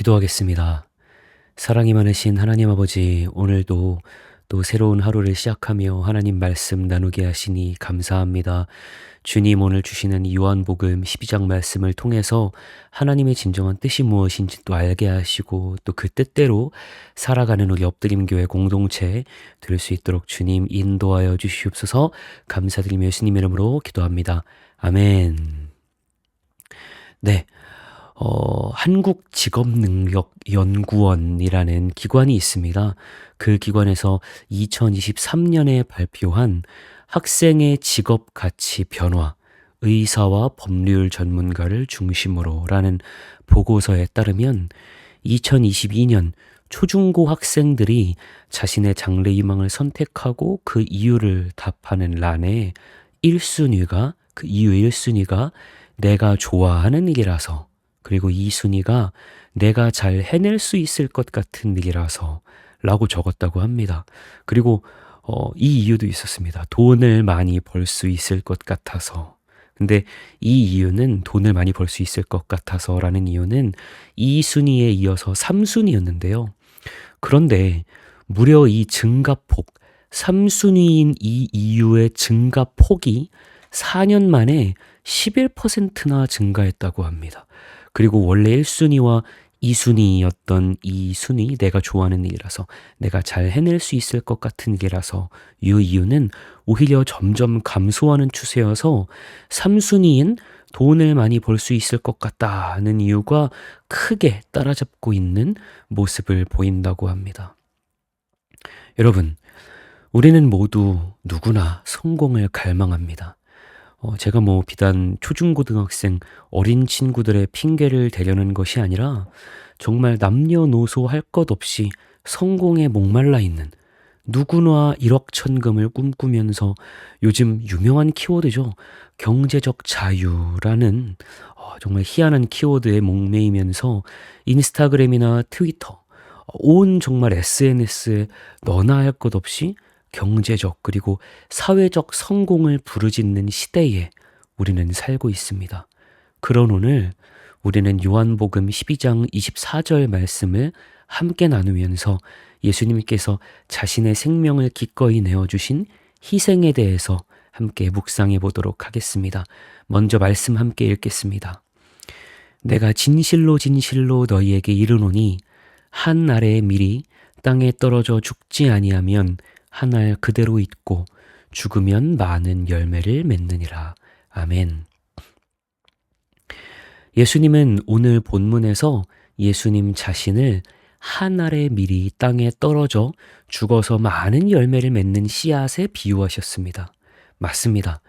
기도하겠습니다. 사랑이 많으신 하나님 아버지, 오늘도 또 새로운 하루를 시작하며 하나님 말씀 나누게 하시니 감사합니다. 주님, 오늘 주시는 요한복음 12장 말씀을 통해서 하나님의 진정한 뜻이 무엇인지 또 알게 하시고 또 그 뜻대로 살아가는 우리 엎드림 교회 공동체 될 수 있도록 주님 인도하여 주시옵소서. 감사드리며 예수님 이름으로 기도합니다. 아멘. 네. 한국직업능력연구원이라는 기관이 있습니다. 그 기관에서 2023년에 발표한 학생의 직업 가치 변화, 의사와 법률 전문가를 중심으로라는 보고서에 따르면 2022년 초중고 학생들이 자신의 장래 희망을 선택하고 그 이유를 답하는 란에 1순위가, 그 이유 1순위가 내가 좋아하는 일이라서, 그리고 2순위가 내가 잘 해낼 수 있을 것 같은 일이라서 라고 적었다고 합니다. 그리고 이 이유도 있었습니다. 돈을 많이 벌 수 있을 것 같아서. 근데 이 이유는 돈을 많이 벌 수 있을 것 같아서 라는 이유는 2순위에 이어서 3순위였는데요. 그런데 무려 이 증가폭, 3순위인 이 이유의 증가폭이 4년 만에 11%나 증가했다고 합니다. 그리고 원래 1순위와 2순위였던 이 순위, 내가 좋아하는 일이라서, 내가 잘 해낼 수 있을 것 같은 일이라서, 이 이유는 오히려 점점 감소하는 추세여서 3순위인 돈을 많이 벌 수 있을 것 같다는 이유가 크게 따라잡고 있는 모습을 보인다고 합니다. 여러분, 우리는 모두 누구나 성공을 갈망합니다. 제가 비단 초중고등학생 어린 친구들의 핑계를 대려는 것이 아니라 정말 남녀노소 할 것 없이 성공에 목말라 있는, 누구나 일억천금을 꿈꾸면서 요즘 유명한 키워드죠. 경제적 자유라는 정말 희한한 키워드에 목매이면서 인스타그램이나 트위터, 온 정말 SNS에 너나 할 것 없이 경제적 그리고 사회적 성공을 부르짖는 시대에 우리는 살고 있습니다. 그런 오늘 우리는 요한복음 12장 24절 말씀을 함께 나누면서 예수님께서 자신의 생명을 기꺼이 내어주신 희생에 대해서 함께 묵상해 보도록 하겠습니다. 먼저 말씀 함께 읽겠습니다. 내가 진실로 진실로 너희에게 이르노니 한 알의 밀이 땅에 떨어져 죽지 아니하면 한 알 그대로 있고 죽으면 많은 열매를 맺느니라. 아멘. 예수님은 오늘 본문에서 예수님 자신을 한 알의 밀이 땅에 떨어져 죽어서 많은 열매를 맺는 씨앗에 비유하셨습니다. 맞습니다.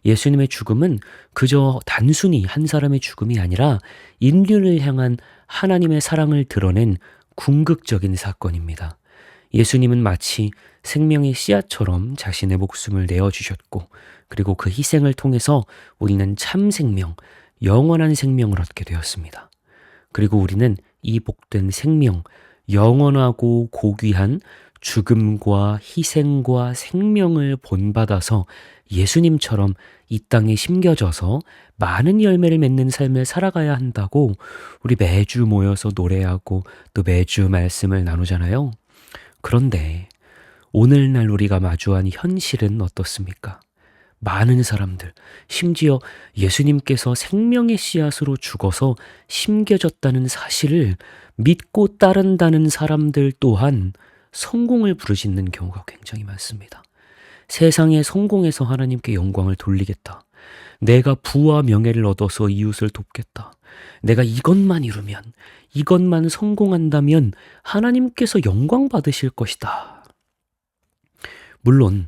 예수님의 죽음은 그저 단순히 한 사람의 죽음이 아니라 인류를 향한 하나님의 사랑을 드러낸 궁극적인 사건입니다. 예수님은 마치 생명의 씨앗처럼 자신의 목숨을 내어주셨고, 그리고 그 희생을 통해서 우리는 참 생명, 영원한 생명을 얻게 되었습니다. 그리고 우리는 이 복된 생명, 영원하고 고귀한 죽음과 희생과 생명을 본받아서 예수님처럼 이 땅에 심겨져서 많은 열매를 맺는 삶을 살아가야 한다고 우리 매주 모여서 노래하고 또 매주 말씀을 나누잖아요. 그런데 오늘날 우리가 마주한 현실은 어떻습니까? 많은 사람들, 심지어 예수님께서 생명의 씨앗으로 죽어서 심겨졌다는 사실을 믿고 따른다는 사람들 또한 성공을 부르짖는 경우가 굉장히 많습니다. 세상의 성공에서 하나님께 영광을 돌리겠다. 내가 부와 명예를 얻어서 이웃을 돕겠다. 내가 이것만 이루면, 이것만 성공한다면 하나님께서 영광 받으실 것이다. 물론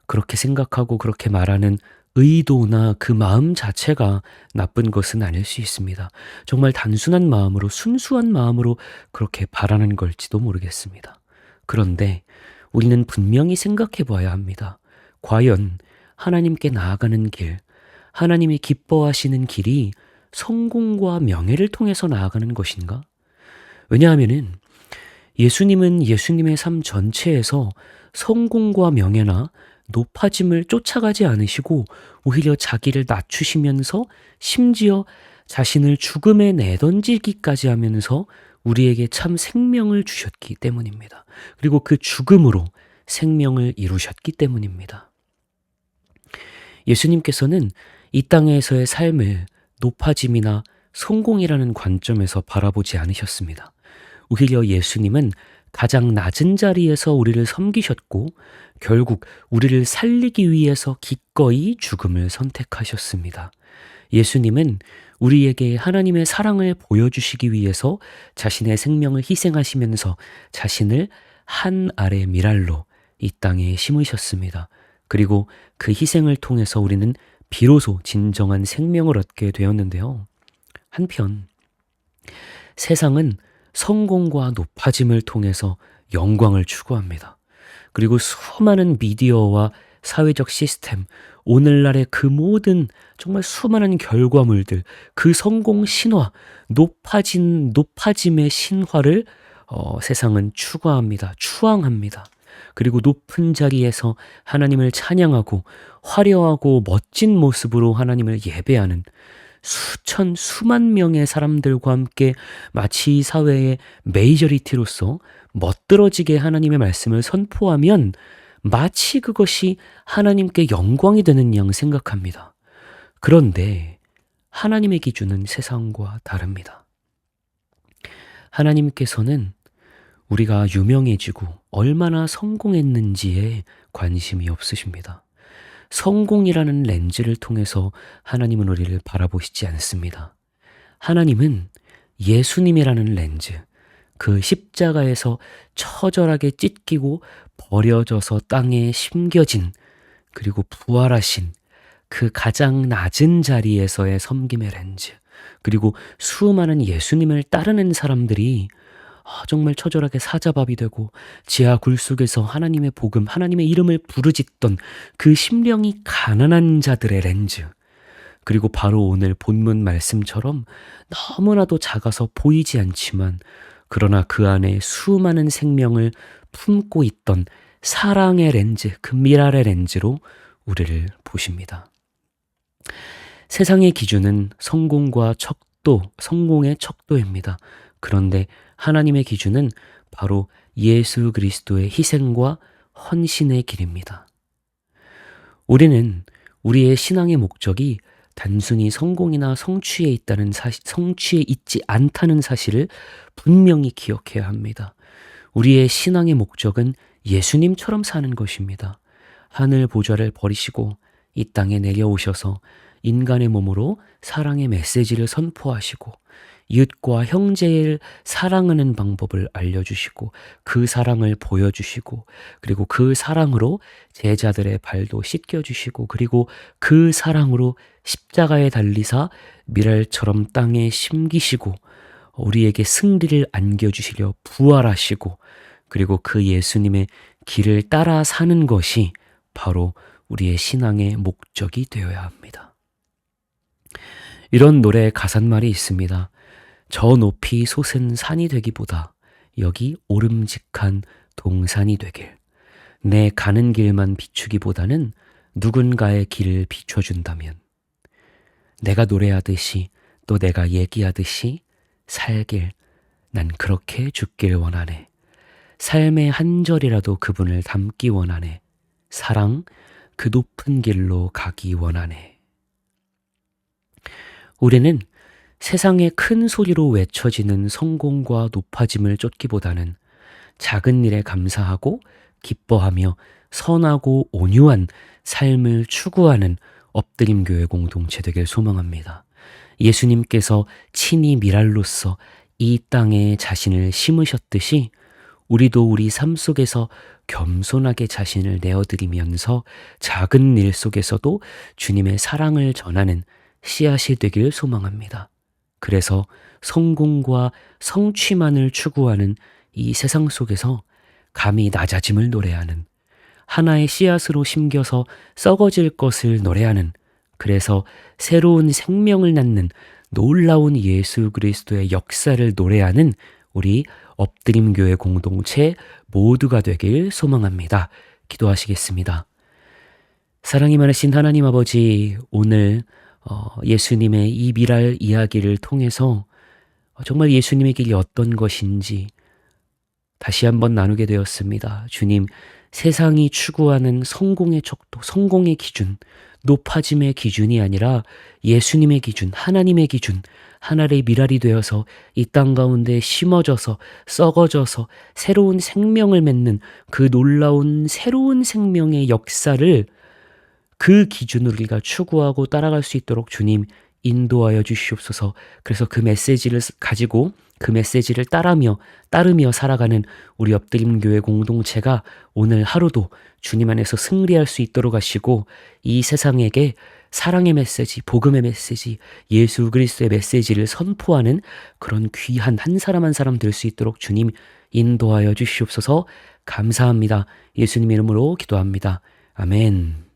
그렇게 생각하고 그렇게 말하는 의도나 그 마음 자체가 나쁜 것은 아닐 수 있습니다. 정말 단순한 마음으로, 순수한 마음으로 그렇게 바라는 걸지도 모르겠습니다. 그런데 우리는 분명히 생각해 봐야 합니다. 과연 하나님께 나아가는 길, 하나님이 기뻐하시는 길이 성공과 명예를 통해서 나아가는 것인가? 왜냐하면은 예수님은 예수님의 삶 전체에서 성공과 명예나 높아짐을 쫓아가지 않으시고 오히려 자기를 낮추시면서 심지어 자신을 죽음에 내던지기까지 하면서 우리에게 참 생명을 주셨기 때문입니다. 그리고 그 죽음으로 생명을 이루셨기 때문입니다. 예수님께서는 이 땅에서의 삶을 높아짐이나 성공이라는 관점에서 바라보지 않으셨습니다. 오히려 예수님은 가장 낮은 자리에서 우리를 섬기셨고 결국 우리를 살리기 위해서 기꺼이 죽음을 선택하셨습니다. 예수님은 우리에게 하나님의 사랑을 보여주시기 위해서 자신의 생명을 희생하시면서 자신을 한 알의 밀알로 이 땅에 심으셨습니다. 그리고 그 희생을 통해서 우리는 비로소 진정한 생명을 얻게 되었는데요. 한편 세상은 성공과 높아짐을 통해서 영광을 추구합니다. 그리고 수많은 미디어와 사회적 시스템, 오늘날의 그 모든 정말 수많은 결과물들, 그 성공 신화, 높아짐의 신화를 세상은 추구합니다. 추앙합니다. 그리고 높은 자리에서 하나님을 찬양하고 화려하고 멋진 모습으로 하나님을 예배하는 수만 명의 사람들과 함께 마치 이 사회의 메이저리티로서 멋들어지게 하나님의 말씀을 선포하면 마치 그것이 하나님께 영광이 되는 양 생각합니다. 그런데 하나님의 기준은 세상과 다릅니다. 하나님께서는 우리가 유명해지고 얼마나 성공했는지에 관심이 없으십니다. 성공이라는 렌즈를 통해서 하나님은 우리를 바라보시지 않습니다. 하나님은 예수님이라는 렌즈, 그 십자가에서 처절하게 찢기고 버려져서 땅에 심겨진 그리고 부활하신 그 가장 낮은 자리에서의 섬김의 렌즈, 그리고 수많은 예수님을 따르는 사람들이 정말 처절하게 사자밥이 되고 지하 굴속에서 하나님의 복음, 하나님의 이름을 부르짖던 그 심령이 가난한 자들의 렌즈, 그리고 바로 오늘 본문 말씀처럼 너무나도 작아서 보이지 않지만 그러나 그 안에 수많은 생명을 품고 있던 사랑의 렌즈, 그 미랄의 렌즈로 우리를 보십니다. 세상의 기준은 성공과 성공의 척도입니다. 그런데 하나님의 기준은 바로 예수 그리스도의 희생과 헌신의 길입니다. 우리는 우리의 신앙의 목적이 단순히 성공이나 성취에 있지 않다는 사실을 분명히 기억해야 합니다. 우리의 신앙의 목적은 예수님처럼 사는 것입니다. 하늘 보좌를 버리시고 이 땅에 내려오셔서 인간의 몸으로 사랑의 메시지를 선포하시고 이웃과 형제를 사랑하는 방법을 알려주시고 그 사랑을 보여주시고 그리고 그 사랑으로 제자들의 발도 씻겨주시고 그리고 그 사랑으로 십자가에 달리사 미랄처럼 땅에 심기시고 우리에게 승리를 안겨주시려 부활하시고 그리고 그 예수님의 길을 따라 사는 것이 바로 우리의 신앙의 목적이 되어야 합니다. 이런 노래의 가사말이 있습니다. 저 높이 솟은 산이 되기보다 여기 오름직한 동산이 되길. 내 가는 길만 비추기보다는 누군가의 길을 비춰준다면 내가 노래하듯이 또 내가 얘기하듯이 살길 난 그렇게 죽길 원하네. 삶의 한 절이라도 그분을 담기 원하네. 사랑 그 높은 길로 가기 원하네. 우리는 세상에 큰 소리로 외쳐지는 성공과 높아짐을 쫓기보다는 작은 일에 감사하고 기뻐하며 선하고 온유한 삶을 추구하는 엎드림 교회 공동체 되길 소망합니다. 예수님께서 친히 미랄로서 이 땅에 자신을 심으셨듯이 우리도 우리 삶 속에서 겸손하게 자신을 내어드리면서 작은 일 속에서도 주님의 사랑을 전하는 씨앗이 되길 소망합니다. 그래서 성공과 성취만을 추구하는 이 세상 속에서 감히 낮아짐을 노래하는, 하나의 씨앗으로 심겨서 썩어질 것을 노래하는, 그래서 새로운 생명을 낳는 놀라운 예수 그리스도의 역사를 노래하는 우리 엎드림교회 공동체 모두가 되길 소망합니다. 기도하시겠습니다. 사랑이 많으신 하나님 아버지, 오늘 예수님의 이 미랄 이야기를 통해서 정말 예수님의 길이 어떤 것인지 다시 한번 나누게 되었습니다. 주님, 세상이 추구하는 성공의 척도, 성공의 기준, 높아짐의 기준이 아니라 예수님의 기준, 하나님의 기준, 하나의 미랄이 되어서 이 땅 가운데 심어져서 썩어져서 새로운 생명을 맺는 그 놀라운 새로운 생명의 역사를 그 기준으로 우리가 추구하고 따라갈 수 있도록 주님 인도하여 주시옵소서. 그래서 그 메시지를 가지고 그 메시지를 따르며 살아가는 우리 엎드림 교회 공동체가 오늘 하루도 주님 안에서 승리할 수 있도록 하시고 이 세상에게 사랑의 메시지, 복음의 메시지, 예수 그리스도의 메시지를 선포하는 그런 귀한 한 사람 한 사람 될 수 있도록 주님 인도하여 주시옵소서. 감사합니다. 예수님 이름으로 기도합니다. 아멘.